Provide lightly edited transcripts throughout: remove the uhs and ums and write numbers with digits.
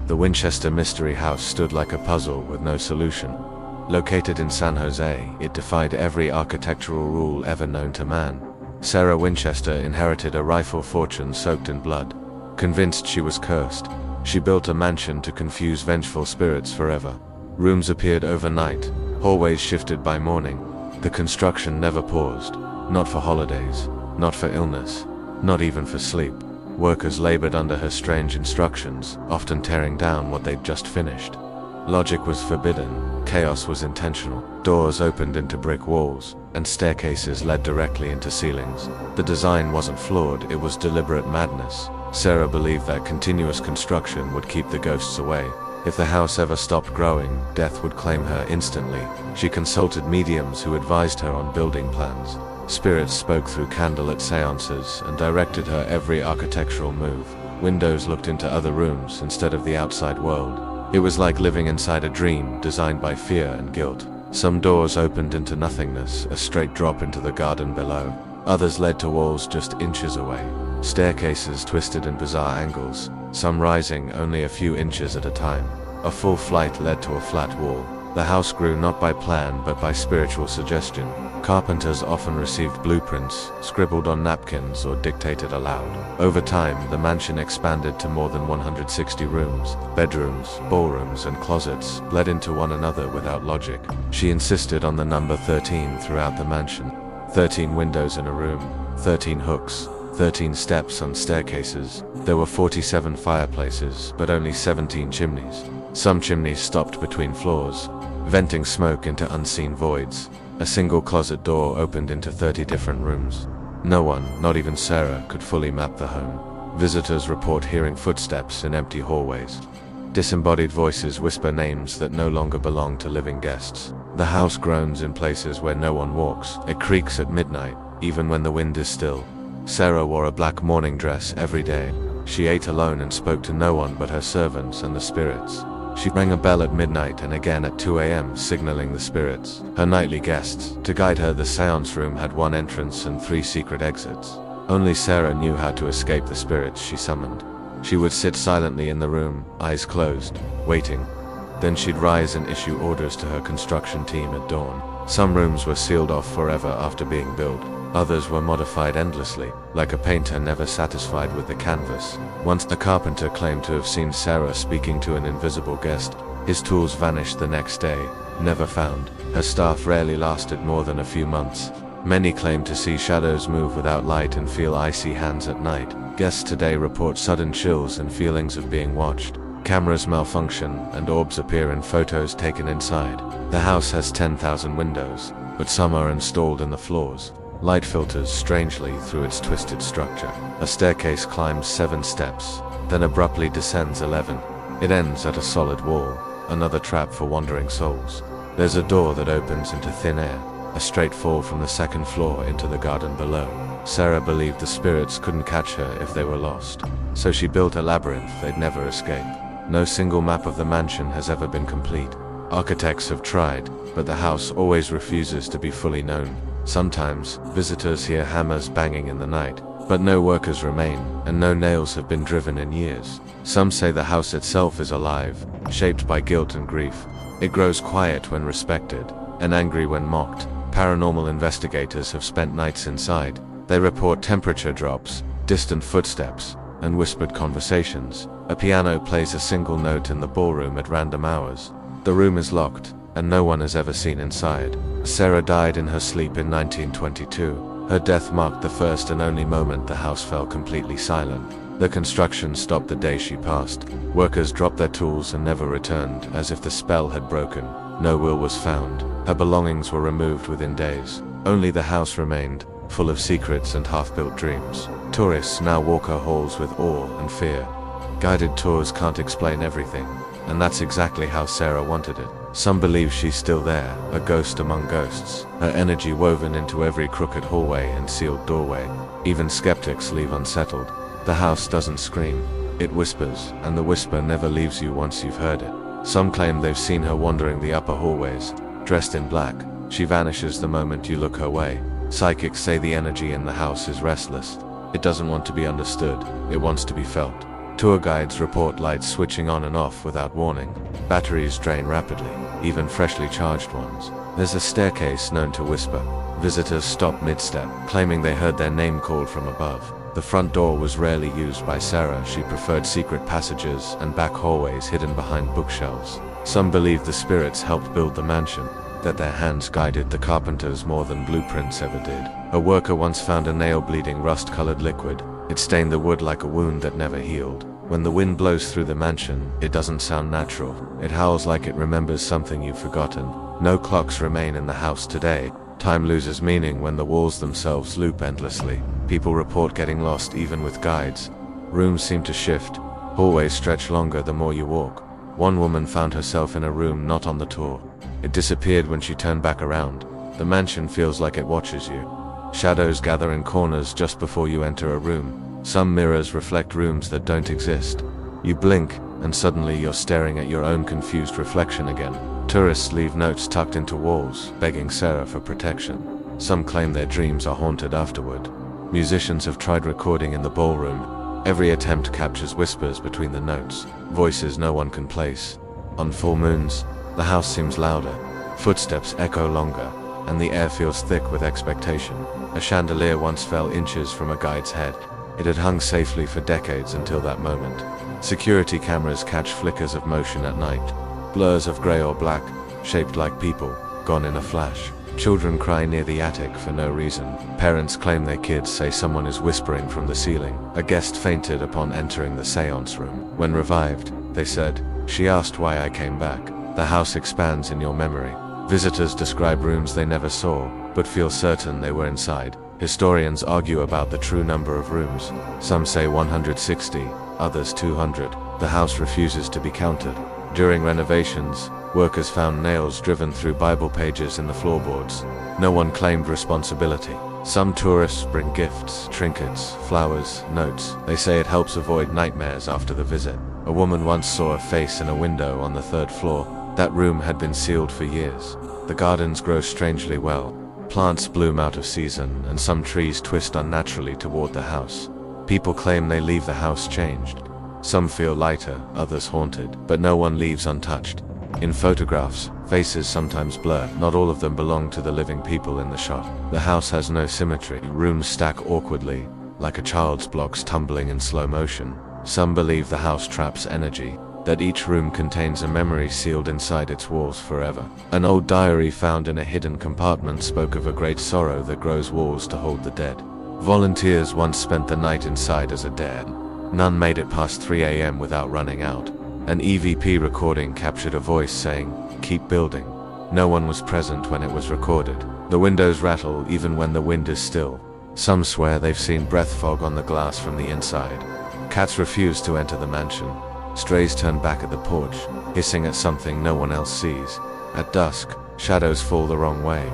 The Winchester Mystery House stood like a puzzle with no solution. Located in San Jose, it defied every architectural rule ever known to man. Sarah Winchester inherited a rifle fortune soaked in blood. Convinced she was cursed, she built a mansion to confuse vengeful spirits forever. Rooms appeared overnight, hallways shifted by morning. The construction never paused, not for holidays, not for illness, not even for sleep. Workers labored under her strange instructions, often tearing down what they'd just finished. Logic was forbidden, chaos was intentional. Doors opened into brick walls, and staircases led directly into ceilings. The design wasn't flawed, it was deliberate madness. Sarah believed that continuous construction would keep the ghosts away. If the house ever stopped growing, death would claim her instantly. She consulted mediums who advised her on building plans. Spirits spoke through candlelit seances and directed her every architectural move. Windows looked into other rooms instead of the outside world. It was like living inside a dream designed by fear and guilt. Some doors opened into nothingness, a straight drop into the garden below. Others led to walls just inches away. Staircases twisted in bizarre angles, some rising only a few inches at a time. A full flight led to a flat wall. The house grew not by plan but by spiritual suggestion. Carpenters often received blueprints, scribbled on napkins or dictated aloud. Over time, the mansion expanded to more than 160 rooms. Bedrooms, ballrooms, and closets bled into one another without logic. She insisted on the number 13 throughout the mansion. 13 windows in a room, 13 hooks, 13 steps on staircases. There were 47 fireplaces, but only 17 chimneys. Some chimneys stopped between floors, venting smoke into unseen voids. A single closet door opened into 30 different rooms. No one, not even Sarah, could fully map the home. Visitors report hearing footsteps in empty hallways. Disembodied voices whisper names that no longer belong to living guests. The house groans in places where no one walks. It creaks at midnight, even when the wind is still. Sarah wore a black morning dress every day. She ate alone and spoke to no one but her servants and the spirits. She rang a bell at midnight and again at 2 a.m., signaling the spirits, her nightly guests. To guide her, the seance room had one entrance and 3 secret exits. Only Sarah knew how to escape the spirits she summoned. She would sit silently in the room, eyes closed, waiting. Then she'd rise and issue orders to her construction team at dawn. Some rooms were sealed off forever after being built. Others were modified endlessly, like a painter never satisfied with the canvas. Once the carpenter claimed to have seen Sarah speaking to an invisible guest. His tools vanished the next day, never found. Her staff rarely lasted more than a few months. Many claim to see shadows move without light and feel icy hands at night. Guests today report sudden chills and feelings of being watched. Cameras malfunction and orbs appear in photos taken inside. The house has 10,000 windows, but some are installed in the floors. Light filters strangely through its twisted structure. A staircase climbs 7 steps, then abruptly descends 11. It ends at a solid wall, another trap for wandering souls. There's a door that opens into thin air, a straight fall from the 2nd floor into the garden below. Sarah believed the spirits couldn't catch her if they were lost, so she built a labyrinth they'd never escape. No single map of the mansion has ever been complete. Architects have tried, but the house always refuses to be fully known. Sometimes, visitors hear hammers banging in the night, but no workers remain, and no nails have been driven in years. Some say the house itself is alive, shaped by guilt and grief. It grows quiet when respected, and angry when mocked. Paranormal investigators have spent nights inside. They report temperature drops, distant footsteps, and whispered conversations. A piano plays a single note in the ballroom at random hours. The room is locked, and no one has ever seen inside. Sarah died in her sleep in 1922. Her death marked the first and only moment the house fell completely silent. The construction stopped the day she passed. Workers dropped their tools and never returned, as if the spell had broken. No will was found. Her belongings were removed within days. Only the house remained, full of secrets and half-built dreams. Tourists now walk her halls with awe and fear. Guided tours can't explain everything, and that's exactly how Sarah wanted it. Some believe she's still there, a ghost among ghosts, her energy woven into every crooked hallway and sealed doorway. Even skeptics leave unsettled. The house doesn't scream, it whispers, and the whisper never leaves you once you've heard it. Some claim they've seen her wandering the upper hallways, dressed in black. She vanishes the moment you look her way. Psychics say the energy in the house is restless. It doesn't want to be understood, it wants to be felt. Tour guides report lights switching on and off without warning. Batteries drain rapidly, even freshly charged ones. There's a staircase known to whisper. Visitors stop mid-step, claiming they heard their name called from above. The front door was rarely used by Sarah. She preferred secret passages and back hallways hidden behind bookshelves. Some believe the spirits helped build the mansion, that their hands guided the carpenters more than blueprints ever did. A worker once found a nail bleeding rust-colored liquid. It stained the wood like a wound that never healed. When the wind blows through the mansion, it doesn't sound natural. It howls like it remembers something you've forgotten. No clocks remain in the house today. Time loses meaning when the walls themselves loop endlessly. People report getting lost even with guides. Rooms seem to shift. Hallways stretch longer the more you walk. One woman found herself in a room not on the tour. It disappeared when she turned back around. The mansion feels like it watches you. Shadows gather in corners just before you enter a room. Some mirrors reflect rooms that don't exist. You blink, and suddenly you're staring at your own confused reflection again. Tourists leave notes tucked into walls, begging Sarah for protection. Some claim their dreams are haunted afterward. Musicians have tried recording in the ballroom. Every attempt captures whispers between the notes, voices no one can place. On full moons, the house seems louder. Footsteps echo longer, and the air feels thick with expectation. A chandelier once fell inches from a guide's head. It had hung safely for decades until that moment. Security cameras catch flickers of motion at night. Blurs of grey or black, shaped like people, gone in a flash. Children cry near the attic for no reason. Parents claim their kids say someone is whispering from the ceiling. A guest fainted upon entering the seance room. When revived, they said, "She asked why I came back." The house expands in your memory. Visitors describe rooms they never saw, but feel certain they were inside. Historians argue about the true number of rooms. Some say 160, others 200. The house refuses to be counted. During renovations, workers found nails driven through Bible pages in the floorboards. No one claimed responsibility. Some tourists bring gifts, trinkets, flowers, notes. They say it helps avoid nightmares after the visit. A woman once saw a face in a window on the 3rd floor. That room had been sealed for years. The gardens grow strangely well. Plants bloom out of season, and some trees twist unnaturally toward the house. People claim they leave the house changed. Some feel lighter, others haunted, but no one leaves untouched. In photographs, faces sometimes blur. Not all of them belong to the living people in the shot. The house has no symmetry. Rooms stack awkwardly, like a child's blocks tumbling in slow motion. Some believe the house traps energy, that each room contains a memory sealed inside its walls forever. An old diary found in a hidden compartment spoke of a great sorrow that grows walls to hold the dead. Volunteers once spent the night inside as a dare. None made it past 3 a.m. without running out. An EVP recording captured a voice saying, "Keep building." No one was present when it was recorded. The windows rattle even when the wind is still. Some swear they've seen breath fog on the glass from the inside. Cats refuse to enter the mansion. Strays turn back at the porch, hissing at something no one else sees. At dusk, shadows fall the wrong way.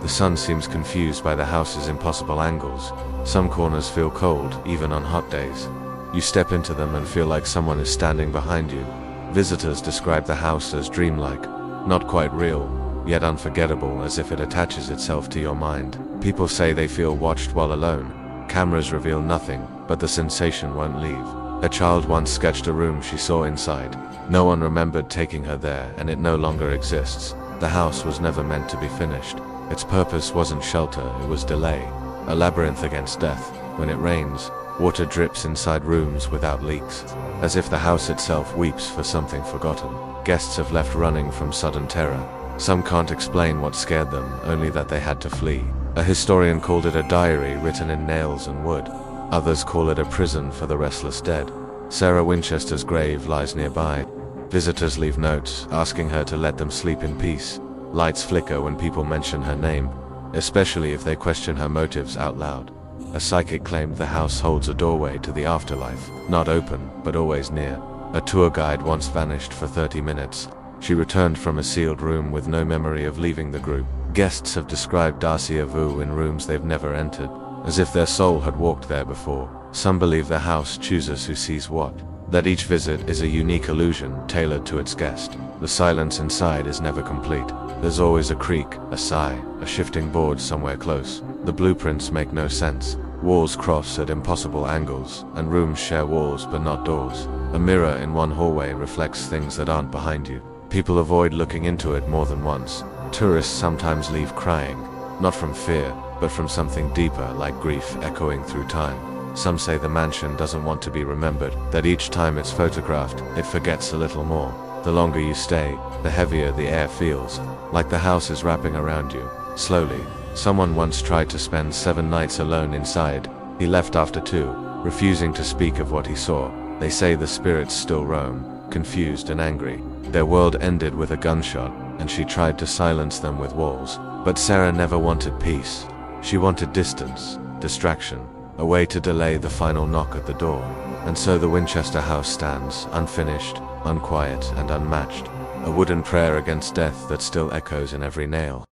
The sun seems confused by the house's impossible angles. Some corners feel cold, even on hot days. You step into them and feel like someone is standing behind you. Visitors describe the house as dreamlike, not quite real, yet unforgettable, as if it attaches itself to your mind. People say they feel watched while alone. Cameras reveal nothing, but the sensation won't leave. A child once sketched a room she saw inside. No one remembered taking her there, and it no longer exists. The house was never meant to be finished. Its purpose wasn't shelter, it was delay. A labyrinth against death. When it rains, water drips inside rooms without leaks, as if the house itself weeps for something forgotten. Guests have left running from sudden terror. Some can't explain what scared them, only that they had to flee. A historian called it a diary written in nails and wood. Others call it a prison for the restless dead. Sarah Winchester's grave lies nearby. Visitors leave notes, asking her to let them sleep in peace. Lights flicker when people mention her name, especially if they question her motives out loud. A psychic claimed the house holds a doorway to the afterlife, not open, but always near. A tour guide once vanished for 30 minutes. She returned from a sealed room with no memory of leaving the group. Guests have described Darcia Vu in rooms they've never entered, as if their soul had walked there before. Some believe the house chooses who sees what, that each visit is a unique illusion tailored to its guest. The silence inside is never complete. There's always a creak, a sigh, a shifting board somewhere close. The blueprints make no sense. Walls cross at impossible angles, and rooms share walls but not doors. A mirror in one hallway reflects things that aren't behind you. People avoid looking into it more than once. Tourists sometimes leave crying, not from fear, but from something deeper, like grief echoing through time. Some say the mansion doesn't want to be remembered, that each time it's photographed, it forgets a little more. The longer you stay, the heavier the air feels, like the house is wrapping around you, slowly. Someone once tried to spend 7 nights alone inside. He left after 2, refusing to speak of what he saw. They say the spirits still roam, confused and angry. Their world ended with a gunshot, and she tried to silence them with walls. But Sarah never wanted peace. She wanted distance, distraction, a way to delay the final knock at the door. And so the Winchester House stands, unfinished, unquiet, and unmatched. A wooden prayer against death that still echoes in every nail.